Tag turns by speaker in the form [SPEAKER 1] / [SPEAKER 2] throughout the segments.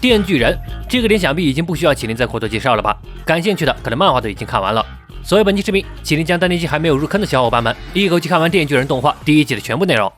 [SPEAKER 1] 电锯人这个点想必已经不需要麒麟再过多介绍了吧？感兴趣的可能漫画都已经看完了。所以本期视频，麒麟将当年期还没有入坑的小伙伴们一口气看完电锯人动画第1季的全部内容。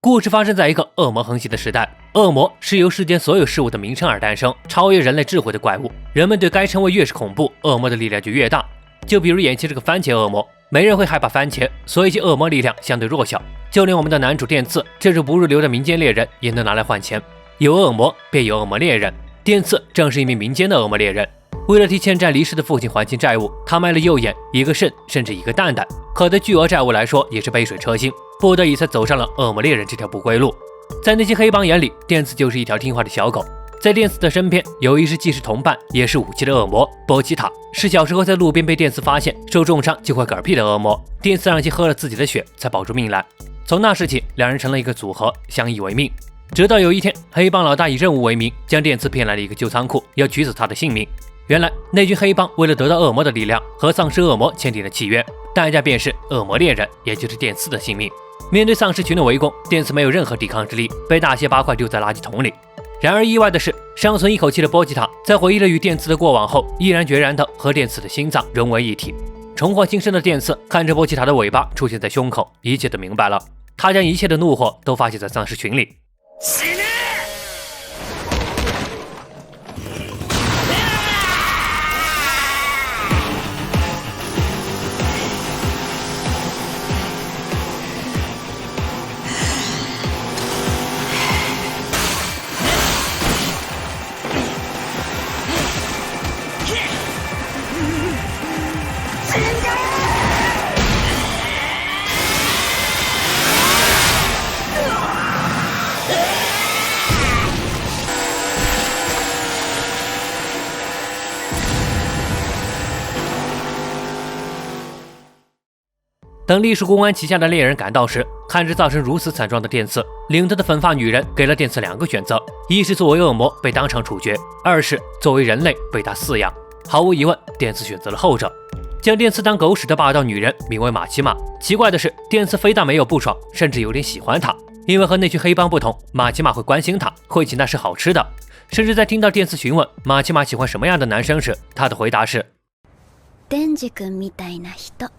[SPEAKER 1] 故事发生在一个恶魔横行的时代，恶魔是由世间所有事物的名称而诞生，超越人类智慧的怪物。人们对该称谓越是恐怖，恶魔的力量就越大。就比如眼前这个番茄恶魔，没人会害怕番茄，所以其恶魔力量相对弱小。就连我们的男主电次这种不入流的民间猎人也能拿来换钱。有恶魔便有恶魔猎人，电次正是一名民间的恶魔猎人。为了替欠债离世的父亲还清债务，他卖了右眼、一个肾，甚至一个蛋蛋。可对巨额债务来说，也是杯水车薪，不得已才走上了恶魔猎人这条不归路。在那些黑帮眼里，电次就是一条听话的小狗。在电次的身边有一只既是同伴也是武器的恶魔波奇塔，是小时候在路边被电次发现受重伤就快嗝屁的恶魔。电次让其喝了自己的血才保住命来。从那时起，两人成了一个组合，相依为命。直到有一天，黑帮老大以任务为名将电次骗来了一个旧仓库，要取走他的性命。原来那群黑帮为了得到恶魔的力量，和丧尸恶魔签订了契约，代价便是恶魔猎人，也就是电次的性命。面对丧尸群的围攻，电次没有任何抵抗之力，被大卸八块丢在垃圾桶里。然而意外的是，尚存一口气的波吉塔在回忆了与电次的过往后，毅然决然地和电次的心脏融为一体。重获新生的电次看着波吉塔的尾巴出现在胸口，一切都明白了。他将一切的怒火都发泄在丧尸群里。等隶属公安旗下的猎人赶到时，看着造成如此惨状的电次，领头的粉发女人给了电次2个选择：一是作为恶魔被当场处决，二是作为人类被他饲养。毫无疑问，电次选择了后者。将电次当狗屎的霸道女人名为马奇马。奇怪的是，电次非但没有不爽，甚至有点喜欢她，因为和那群黑帮不同，马奇马会关心她，会请她吃好吃的。甚至在听到电次询问马奇马喜欢什么样的男生时，她的回答是
[SPEAKER 2] 電治君みたいな人。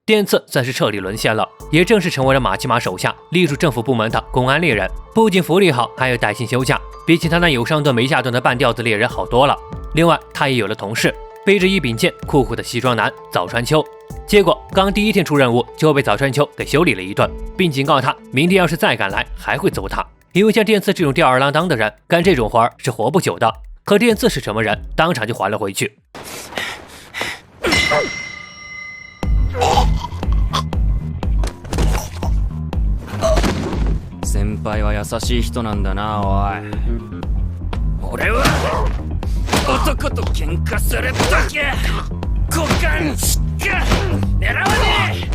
[SPEAKER 1] 电次算是彻底沦陷了，也正式成为了马奇马手下隶属政府部门的公安猎人。不仅福利好，还有带薪休假，比起他那有上顿没下顿的半吊子猎人好多了。另外，他也有了同事，背着一柄剑、酷酷的西装男早川秋。结果刚第1天出任务，就被早川秋给修理了一顿，并警告他明天要是再敢来，还会揍他。因为像电次这种吊儿郎当的人，干这种活儿是活不久的。可电次是什么人，当场就还了回去。
[SPEAKER 3] 先輩は優しい人なんだな、おい。俺は男と喧嘩するとき股間しか狙わねえ。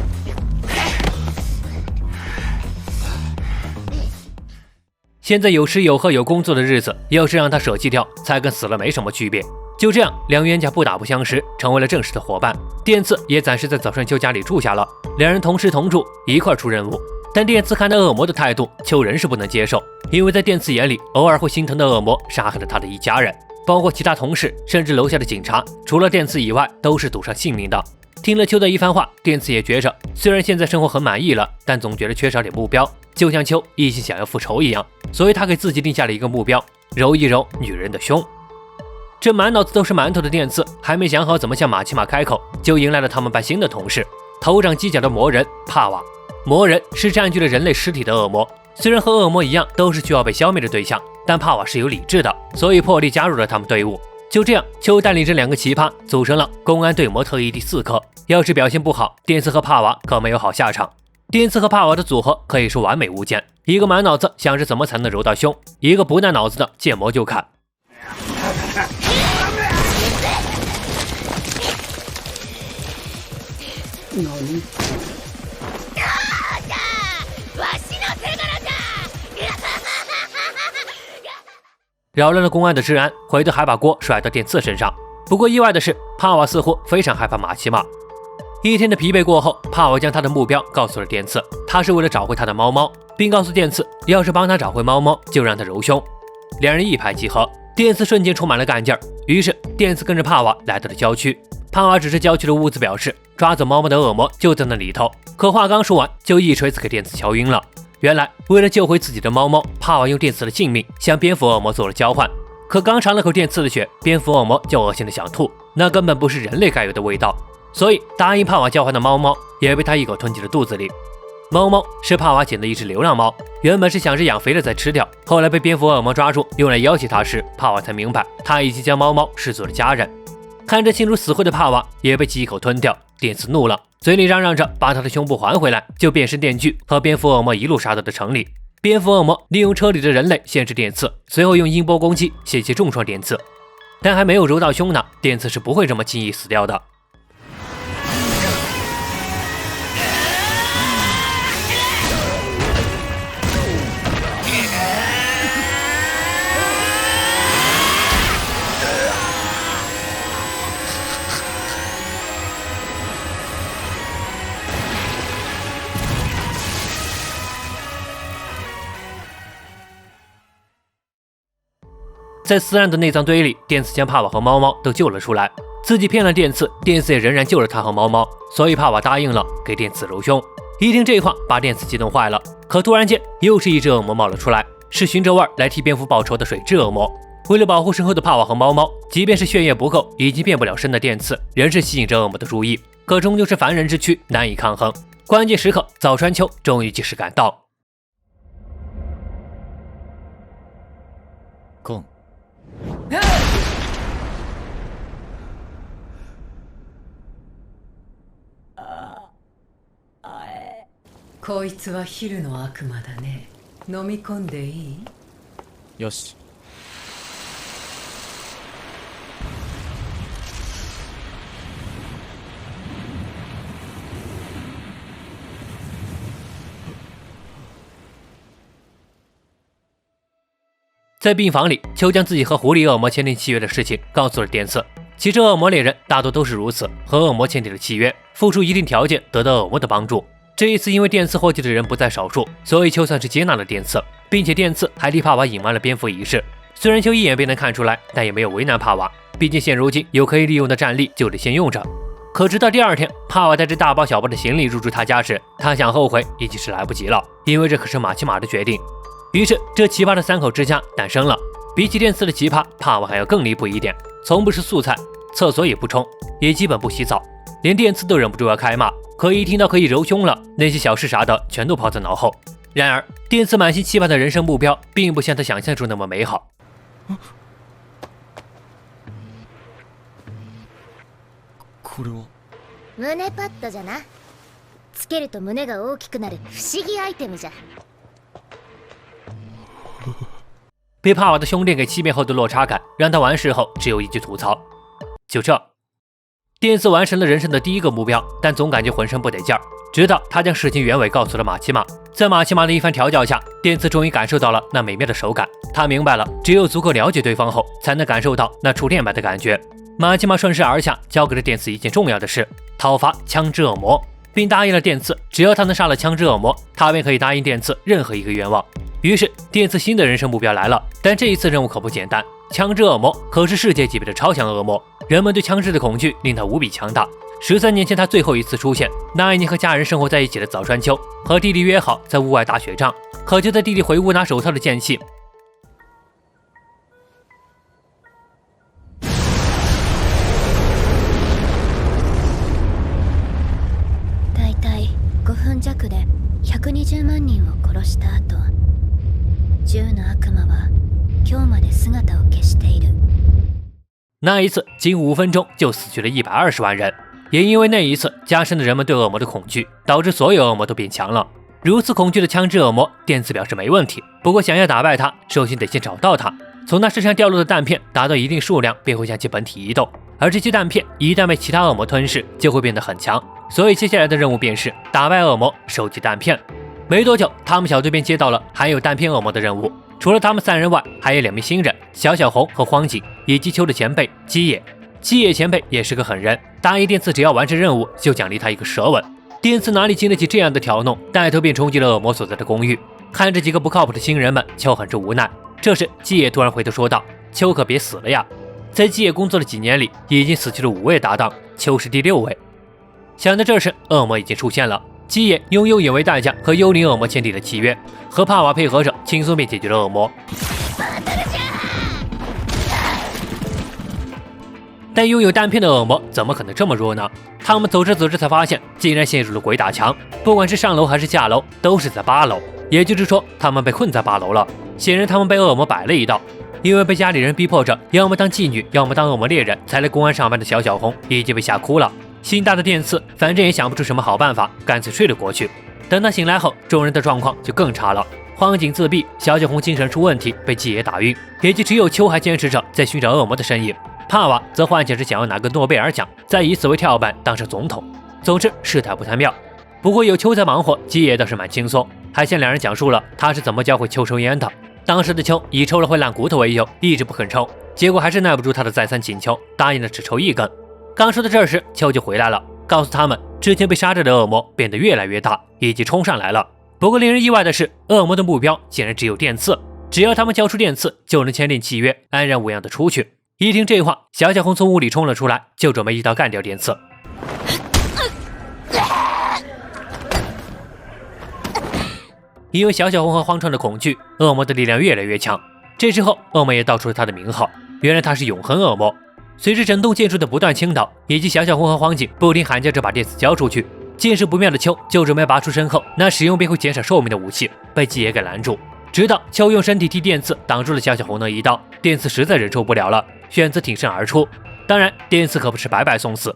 [SPEAKER 1] 现在有吃有喝有工作的日子，要是让他舍弃掉，才跟死了没什么区别。就这样，两冤家不打不相识，成为了正式的伙伴。电次也暂时在早川秋家里住下了，两人同吃同住，一块出任务。但电次看待恶魔的态度，秋人是不能接受，因为在电次眼里，偶尔会心疼的恶魔杀害了他的一家人，包括其他同事，甚至楼下的警察，除了电次以外，都是赌上性命的。听了秋的一番话，电次也觉着，虽然现在生活很满意了，但总觉得缺少点目标，就像秋一心想要复仇一样，所以他给自己定下了一个目标：揉一揉女人的胸。这满脑子都是馒头的电次，还没想好怎么向马奇马开口，就迎来了他们班新的同事——头长犄角的魔人帕瓦。魔人是占据了人类尸体的恶魔，虽然和恶魔一样都是需要被消灭的对象，但帕瓦是有理智的，所以破例加入了他们队伍。就这样，秋带领这2个奇葩组成了公安对魔特异第4科。要是表现不好，电次和帕瓦可没有好下场。电次和帕瓦的组合可以说完美无间，一个满脑子想着怎么才能揉到胸，一个不带脑子的见魔就砍。扰乱了公安的治安，回头还把锅甩到电次身上。不过意外的是，帕瓦似乎非常害怕马奇马。一天的疲惫过后，帕瓦将他的目标告诉了电次，他是为了找回他的猫猫，并告诉电次，要是帮他找回猫猫，就让他揉胸。两人一拍即合。电刺瞬间充满了干劲儿，于是电刺跟着帕瓦来到了郊区。帕瓦指着郊区的屋子表示，抓走猫猫的恶魔就在那里头。可话刚说完，就一锤子给电刺敲晕了。原来为了救回自己的猫猫，帕瓦用电刺的性命向蝙蝠恶魔做了交换。可刚尝了口电刺的血，蝙蝠恶魔就恶心的想吐，那根本不是人类该有的味道。所以答应帕瓦交换的猫猫也被他一口吞进了肚子里。猫猫是帕瓦捡的一只流浪猫，原本是想着养肥了再吃掉，后来被蝙蝠恶魔抓住，用来要挟他时，帕瓦才明白他已经将猫猫视作了家人。看着心如死灰的帕瓦也被其一口吞掉，电刺怒了，嘴里嚷嚷着把他的胸部还回来，就变身电锯和蝙蝠恶魔一路杀到了城里。蝙蝠恶魔利用车里的人类限制电刺，随后用音波攻击，险些重创电刺，但还没有揉到胸呢，电刺是不会这么轻易死掉的。在撕烂的内脏堆里，电刺将帕瓦和猫猫都救了出来，自己骗了电刺，电刺也仍然救了他和猫猫，所以帕瓦答应了给电刺揉胸。一听这话，把电刺激动坏了。可突然间，又是一只恶魔冒了出来，是循着味儿来替蝙蝠报仇的水蛭恶魔。为了保护身后的帕瓦和猫猫，即便是血液不够，已经变不了身的电刺，仍是吸引着恶魔的注意。可终究是凡人之躯，难以抗衡。关键时刻，早川秋终于及时赶到。
[SPEAKER 3] コン
[SPEAKER 4] こいつは昼の悪魔だね。飲み込んでいい？
[SPEAKER 3] よし。
[SPEAKER 1] 在病房里，秋将自己和狐狸恶魔签订契约的事情告诉了电刺。其实恶魔猎人大多都是如此，和恶魔签订了契约，付出一定条件得到恶魔的帮助。这一次因为电刺获救的人不在少数，所以秋算是接纳了电刺，并且电刺还替帕瓦隐瞒了蝙蝠仪式。虽然秋一眼便能看出来，但也没有为难帕瓦，毕竟现如今有可以利用的战力就得先用着。可直到第二天，帕瓦带着大包小包的行李入住他家时，他想后悔已经是来不及了，因为这可是马奇马的决定。于是这奇葩的3口之家诞生了。比起电刺的奇葩，帕瓦还要更离谱一点，从不吃素菜，厕所也不冲，也基本不洗澡，连电刺都忍不住要开骂。可一听到可以揉胸了，那些小事啥的全都抛在脑后。然而电刺满心期盼的人生目标并不像他想象中那么美好。
[SPEAKER 3] これは
[SPEAKER 2] 胸パッドじゃな。つけると胸が大きくなる不思議アイテムじゃ。
[SPEAKER 1] 被帕瓦的胸垫给欺骗后的落差感，让他完事后只有一句吐槽：就这。电刺完成了人生的第一个目标，但总感觉浑身不得劲儿。直到他将事情原委告诉了马奇马，在马奇马的一番调教下，电刺终于感受到了那美妙的手感。他明白了，只有足够了解对方后，才能感受到那触电般的感觉。马奇马顺势而下，交给了电刺一件重要的事：讨伐枪之恶魔，并答应了电刺，只要他能杀了枪之恶魔，他便可以答应电刺任何一个愿望。于是电刺新的人生目标来了，但这一次任务可不简单。枪之恶魔可是世界级别的超强恶魔，人们对枪支的恐惧令他无比强大。13年前他最后一次出现，那一年和家人生活在一起的早川秋和弟弟约好在屋外打雪仗，可就在弟弟回屋拿手套的间隙，
[SPEAKER 2] だいたい5分弱で120万人を殺した後、10の悪魔は今日まで姿を消している。
[SPEAKER 1] 那一次仅5分钟就死去了120万人。也因为那一次，加深了人们对恶魔的恐惧，导致所有恶魔都变强了。如此恐惧的枪支恶魔，电刺表示没问题，不过想要打败他，首先得先找到他。从他身上掉落的弹片达到一定数量，便会向其本体移动，而这些弹片一旦被其他恶魔吞噬，就会变得很强。所以接下来的任务便是打败恶魔，收集弹片。没多久，他们小队便接到了含有弹片恶魔的任务。除了他们3人外，还有2名新人小红和荒井，以及秋的前辈基野。基野前辈也是个狠人，答应电刺只要完成任务就奖励他一个舌吻。电刺哪里经得起这样的挑弄，带头便冲进了恶魔所在的公寓。看着几个不靠谱的新人们，秋很是无奈。这时基野突然回头说道：“秋可别死了呀！”在基野工作的几年里，已经死去了5位搭档，秋是第6位。想到这时，恶魔已经出现了。基野用幽影为代价和幽灵恶魔签订了契约，和帕瓦配合着，轻松便解决了恶魔。但拥有单片的恶魔怎么可能这么弱呢？他们走着走着才发现，竟然陷入了鬼打墙。不管是上楼还是下楼，都是在8楼。也就是说，他们被困在8楼了。显然，他们被恶魔摆了一道。因为被家里人逼迫着，要么当妓女，要么当恶魔猎人，才来公安上班的小红已经被吓哭了。心大的电刺反正也想不出什么好办法，干脆睡了过去。等他醒来后，众人的状况就更差了。荒井自闭，小红精神出问题，被基野打晕，也就只有秋还坚持着在寻找恶魔的身影。帕瓦则幻想着想要拿个诺贝尔奖，再以此为跳板当上总统。总之事态不太妙。不过有秋在忙活，基野倒是蛮轻松，还向两人讲述了他是怎么教会秋抽烟的。当时的秋以抽了会烂骨头为由，一直不肯抽，结果还是耐不住他的再三请求，答应了只抽1根。刚说到这时，秋就回来了，告诉他们之前被杀着的恶魔变得越来越大，已经冲上来了。不过令人意外的是，恶魔的目标竟然只有电刺，只要他们交出电刺，就能签订契约，安然无恙的出去。一听这话，小红从屋里冲了出来，就准备一刀干掉电刺。因为小红和荒川的恐惧，恶魔的力量越来越强。这时候，恶魔也道出了他的名号，原来他是永恒恶魔。随着整栋建筑的不断倾倒，以及小红和荒井不停喊叫着把电刺交出去，见势不妙的秋就准备拔出身后那使用便会减少寿命的武器，被基野给拦住。直到秋用身体替电刺挡住了小红那一刀，电刺实在忍受不了了，选择挺身而出。当然，电刺可不是白白送死。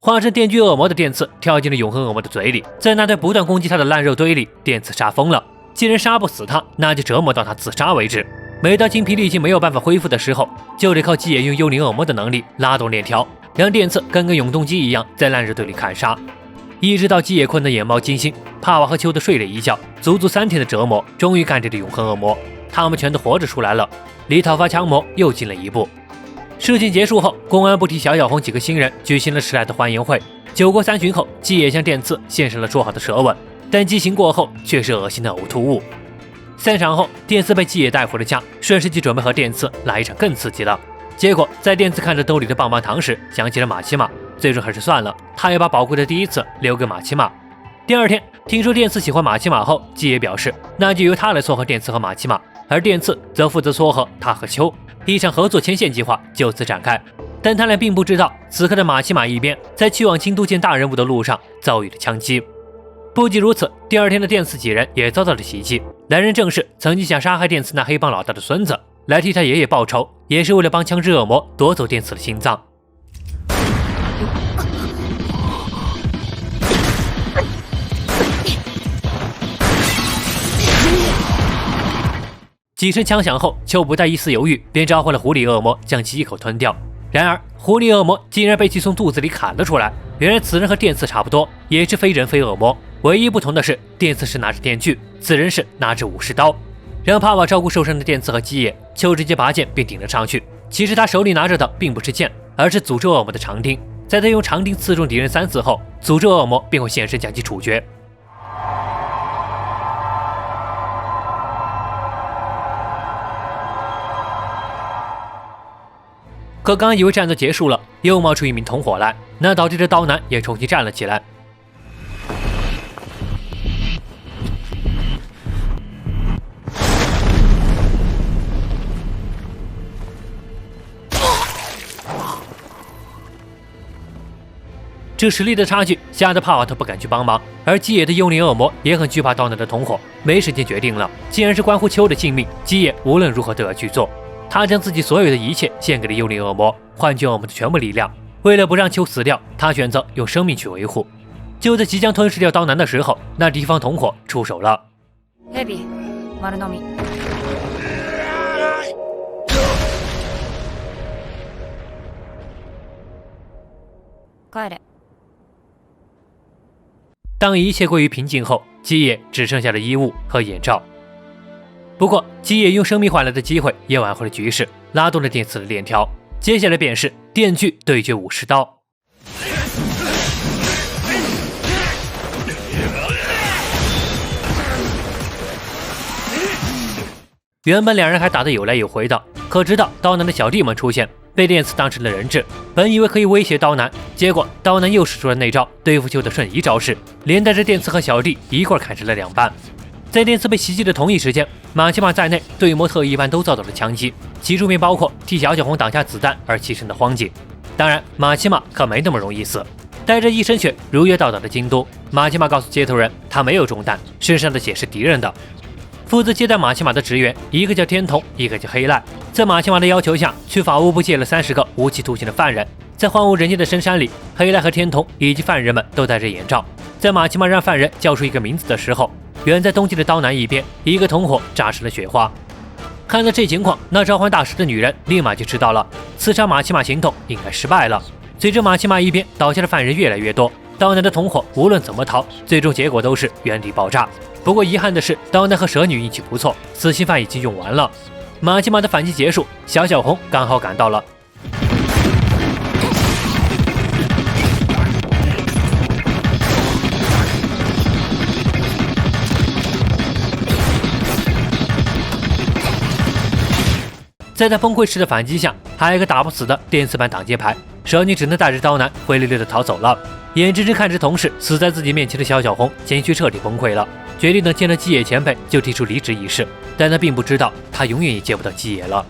[SPEAKER 1] 化身电锯恶魔的电刺跳进了永恒恶魔的嘴里，在那堆不断攻击他的烂肉堆里，电刺杀疯了。既然杀不死他，那就折磨到他自杀为止。每当精疲力尽没有办法恢复的时候，就得靠基野用幽灵恶魔的能力拉动链条，让电刺跟永动机一样在烂肉堆里砍杀。一直到基野困得眼冒金星，帕瓦和秋德睡了一觉，足足3天的折磨，终于干掉了永恒恶魔。他们全都活着出来了，离讨伐强魔又近了一步。事情结束后，公安部替小红几个新人举行了迟来的欢迎会。酒过3巡后，基野向电刺献上了说好的舌吻，但激情过后却是恶心的呕吐物。散场后，电刺被基野带回了家，顺势就准备和电刺来一场更刺激的。结果在电刺看着兜里的棒棒糖时，想起了马奇马，最终还是算了，他要把宝贵的第一次留给马奇马。第二天，听说电刺喜欢马奇马后，基野表示那就由他来撮合电刺和马奇马，而电刺则负责撮合他和秋。一场合作牵线计划就此展开，但他俩并不知道，此刻的马奇马一边在去往京都见大人物的路上遭遇了枪击。不仅如此，第二天的电刺几人也遭到了袭击，来人正是曾经想杀害电刺那黑帮老大的孙子，来替他爷爷报仇，也是为了帮枪支恶魔夺走电刺的心脏。几声枪响后，秋不带一丝犹豫，便召唤了狐狸恶魔，将其一口吞掉。然而，狐狸恶魔竟然被其从肚子里砍了出来。原来此人和电刺差不多，也是非人非恶魔，唯一不同的是，电刺是拿着电锯，此人是拿着武士刀。让帕瓦照顾受伤的电刺和基野，秋直接拔剑并顶了上去。其实他手里拿着的并不是剑，而是诅咒恶魔的长钉。在他用长钉刺中敌人3次后，诅咒恶魔便会现身将其处决。可刚以为战斗结束了，又冒出一名同伙来，那导致这刀男也重新站了起来。这实力的差距吓得帕瓦特不敢去帮忙，而基野的幽灵恶魔也很惧怕刀男的同伙，没时间决定了，既然是关乎秋的性命，基野无论如何都要去做。他将自己所有的一切献给了幽灵恶魔，换取恶魔的全部力量。为了不让秋死掉，他选择用生命去维护。就在即将吞噬掉刀男的时候，那敌方同伙出手了。
[SPEAKER 5] ヘビ、丸飲み。帰れ。
[SPEAKER 1] 当一切归于平静后，基野只剩下了衣物和眼罩。不过，基野用生命换来的机会也挽回了局势，拉动了电刺的链条。接下来便是电锯对决武士刀。原本两人还打得有来有回的，可直到刀男的小弟们出现，被电刺当成了人质。本以为可以威胁刀男，结果刀男又使出了那招对付秋的瞬移招式，连带着电刺和小弟一块砍成了两半。在电刺被袭击的同一时间，马奇马在内对模特一般都遭到了枪击，其中便包括替小小红挡下子弹而牺牲的荒井。当然，马奇马可没那么容易死。带着一身血如约到达了京都，马奇马告诉接头人，他没有中弹，身上的血是敌人的。负责接待马奇马的职员，一个叫天童，一个叫黑赖，在马奇马的要求下，去法务部借了30个无期徒刑的犯人。在荒无人烟的深山里，黑赖和天童以及犯人们都戴着眼罩。在马奇马让犯人叫出一个名字的时候，远在东京的刀男一边，一个同伙炸成了雪花。看到这情况，那召唤大师的女人立马就知道了，刺杀马奇马行动应该失败了。随着马奇马一边倒下的犯人越来越多，刀男的同伙无论怎么逃，最终结果都是原地爆炸。不过遗憾的是，刀男和蛇女运气不错，死刑犯已经用完了。马奇马的反击结束，小小红刚好赶到了。在他崩溃式的反击下，还有一个打不死的电刺版挡箭牌，蛇女只能带着刀男灰溜溜的逃走了。眼睁睁看着同事死在自己面前的小小红，情绪彻底崩溃了，决定等见了基野前辈就提出离职一事。但他并不知道，他永远也见不到基野了。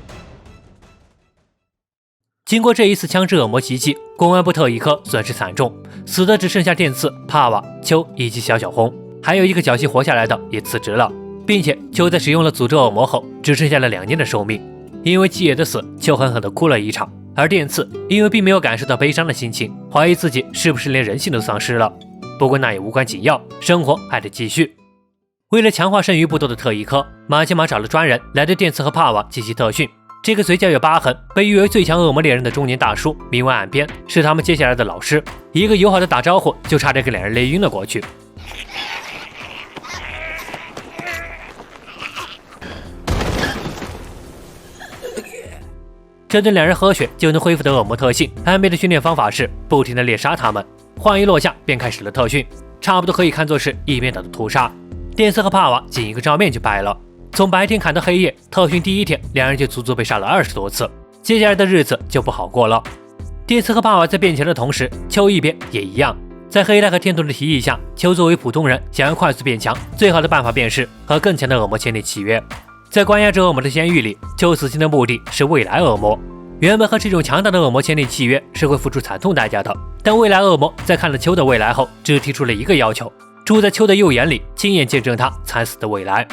[SPEAKER 1] 经过这一次枪支恶魔袭击，公安部特一科损失惨重，死的只剩下电刺、帕瓦、秋以及小小红，还有一个侥幸活下来的也辞职了，并且秋在使用了诅咒恶魔后，只剩下了2年的寿命。因为基野的死，秋狠狠地哭了一场，而电刺因为并没有感受到悲伤的心情，怀疑自己是不是连人性都丧失了。不过那也无关紧要，生活还得继续。为了强化剩余不多的特一科，马奇马找了专人来对电刺和帕瓦进行特训。这个嘴角有疤痕、被誉为最强恶魔猎人的中年大叔，名为岸边，是他们接下来的老师。一个友好的打招呼，就差点给两人累晕了过去。这顿两人喝血就能恢复的恶魔特性，岸边的训练方法是不停地猎杀他们。话一落下，便开始了特训，差不多可以看作是一边倒的屠杀。电刺和帕瓦仅一个照面就败了。从白天砍到黑夜，特训第1天，两人就足足被杀了20多次。接下来的日子就不好过了。电刺和帕瓦在变强的同时，秋一边也一样。在黑带和天童的提议下，秋作为普通人想要快速变强，最好的办法便是和更强的恶魔签订契约。在关押着恶魔的监狱里，秋死心的目的是未来恶魔。原本和这种强大的恶魔签订契约是会付出惨痛代价的，但未来恶魔在看了秋的未来后，只提出了一个要求：住在秋的右眼里，亲眼见证他惨死的未来。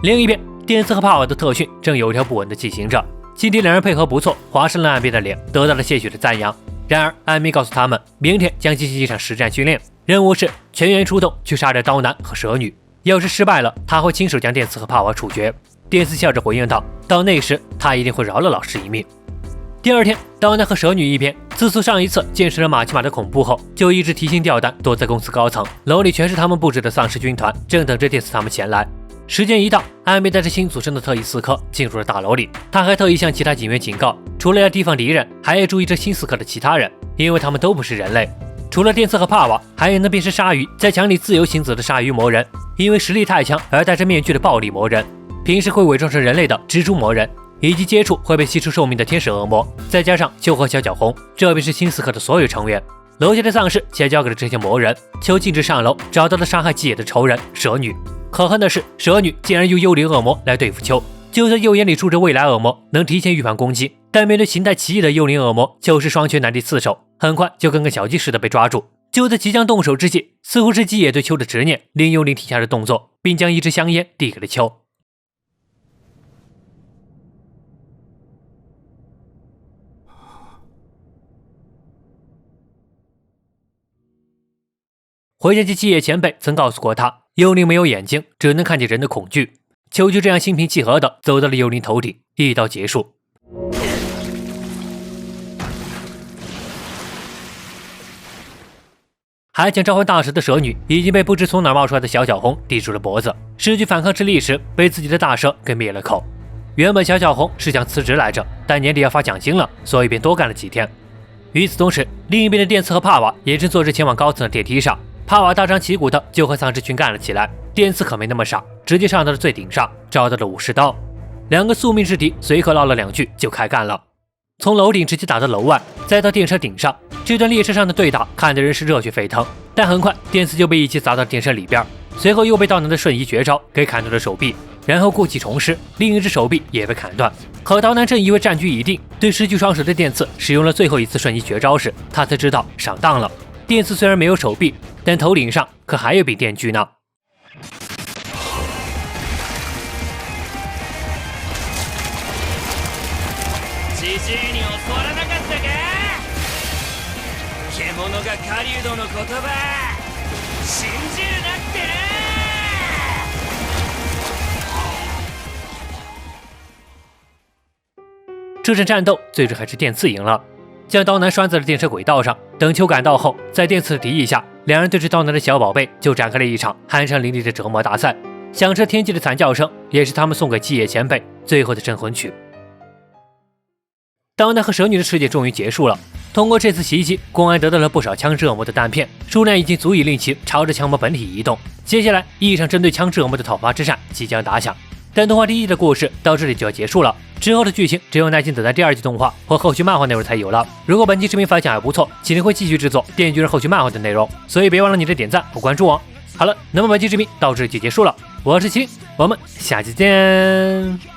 [SPEAKER 1] 另一边，电刺和帕瓦的特训正有条不紊地进行着。今天两人配合不错，划伤了岸边的脸，得到了些许的赞扬。然而，安米告诉他们，明天将进行一场实战训练，任务是全员出动去杀掉刀男和蛇女。要是失败了，他会亲手将电刺和帕瓦处决。电刺笑着回应道：“到那时，他一定会饶了老师一命。”第2天，刀男和蛇女一边，自从上一次见识了马奇马的恐怖后，就一直提心吊胆躲在公司高层，楼里全是他们布置的丧尸军团，正等着电刺他们前来。时间一到，安米带着新组成的特异4科进入了大楼里，他还特意向其他警员警告，除了要提防敌人，还要注意这新4科的其他人，因为他们都不是人类。除了电刺和帕瓦，还有那便是鲨鱼，在墙里自由行走的鲨鱼魔人，因为实力太强而戴着面具的暴力魔人，平时会伪装成人类的蜘蛛魔人，以及接触会被吸出寿命的天使恶魔，再加上秋和小脚红，这便是新4科的所有成员。楼下的丧尸先交给了这些魔人，秋径直上楼，找到了杀害基野的仇人蛇女。可恨的是，蛇女竟然用幽灵恶魔来对付秋。就算右眼里住着未来恶魔，能提前预判攻击，但面对形态奇异的幽灵恶魔，就是双拳难敌4手，很快就跟个小鸡似的被抓住。就在即将动手之际，似乎是基野对秋的执念，令幽灵停下了动作，并将一支香烟递给了秋。回想起基野前辈曾告诉过他，幽灵没有眼睛，只能看见人的恐惧。秋就这样心平气和地走到了幽灵头顶，一刀结束。还想召唤大蛇的蛇女已经被不知从哪冒出来的小小红抵住了脖子，失去反抗之力时，被自己的大蛇给灭了口。原本小小红是想辞职来着，但年底要发奖金了，所以便多干了几天。与此同时，另一边的电次和帕瓦也正坐着前往高层的电梯上。帕瓦大张旗鼓的就和丧尸群干了起来，电次可没那么傻，直接上到了最顶上，找到了武士刀。两个宿命之敌随口唠了2句就开干了，从楼顶直接打到楼外，再到电车顶上。这段列车上的对打看的人是热血沸腾，但很快电次就被一击砸到电车里边，随后又被道南的瞬移绝招给砍断了手臂，然后故技重施，另一只手臂也被砍断。可道南正以为战局已定，对失去双手的电次使用了最后一次瞬移绝招时，他才知道上当了。电次虽然没有手臂，但头顶上可还有柄电锯呢。
[SPEAKER 3] ジジイに教わらなかったか。獣が狩人の言葉信じるなってな。
[SPEAKER 1] 这场战斗最终还是电次赢了，将刀男拴在了电车轨道上。等秋赶到后，在电次的提议下，两人对着刀男的小宝贝就展开了一场酣畅淋漓的折磨大赛。响彻天际的惨叫声也是他们送给七野前辈最后的镇魂曲。刀男和蛇女的世界终于结束了。通过这次袭击，公安得到了不少枪支恶魔的弹片，数量已经足以令其朝着枪魔本体移动。接下来，一场针对枪支恶魔的讨伐之战即将打响。但动画第1季的故事到这里就要结束了，之后的剧情只有耐心等待第2季动画或后续漫画内容才有了。如果本期视频反响还不错，麒麟会继续制作《电锯人》后续漫画的内容，所以别忘了你的点赞和关注哦。好了，那么本期视频到这里就结束了，我是麒麟，我们下期见。